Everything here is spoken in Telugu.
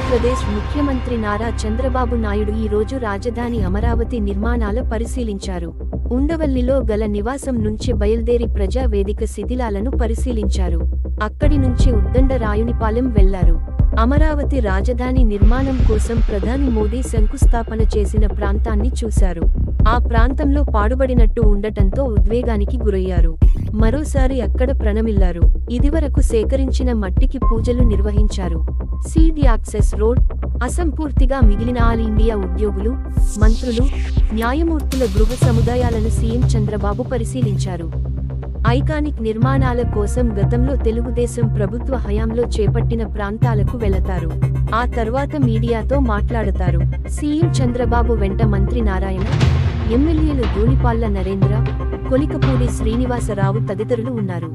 ఆంధ్రప్రదేశ్ ముఖ్యమంత్రి నారా చంద్రబాబు నాయుడు ఈ రోజు రాజధాని అమరావతి నిర్మాణాల పరిశీలించారు. ఉండవల్లిలో గల నివాసం నుంచి బయల్దేరి ప్రజా వేదిక శిథిలాలను పరిశీలించారు. అక్కడి నుంచి ఉద్దండ రాయునిపాలెం వెళ్లారు. అమరావతి రాజధాని నిర్మాణం కోసం ప్రధాని మోదీ శంకుస్థాపన చేసిన ప్రాంతాన్ని చూశారు. ఆ ప్రాంతంలో పాడుబడినట్టు ఉండటంతో ఉద్వేగానికి గురయ్యారు. మరోసారి అక్కడ ప్రణమిల్లారు. ఇదివరకు సేకరించిన మట్టికి పూజలు నిర్వహించారు. సీడ్ యాక్సెస్ రోడ్, అసంపూర్తిగా మిగిలిన ఆల్ ఇండియా ఉద్యోగులు, మంత్రులు, న్యాయమూర్తుల గృహ సముదాయాలను సీఎం చంద్రబాబు పరిశీలించారు. ఐకానిక్ నిర్మాణాల కోసం గతంలో తెలుగుదేశం ప్రభుత్వ హయాంలో చేపట్టిన ప్రాంతాలకు వెళతారు. ఆ తర్వాత మీడియాతో మాట్లాడతారు. సీఎం చంద్రబాబు వెంట మంత్రి నారాయణ, ఎమ్మెల్యేలు ధూళిపాళ్ల నరేంద్ర, కొలికపూడి శ్రీనివాసరావు తదితరులు ఉన్నారు.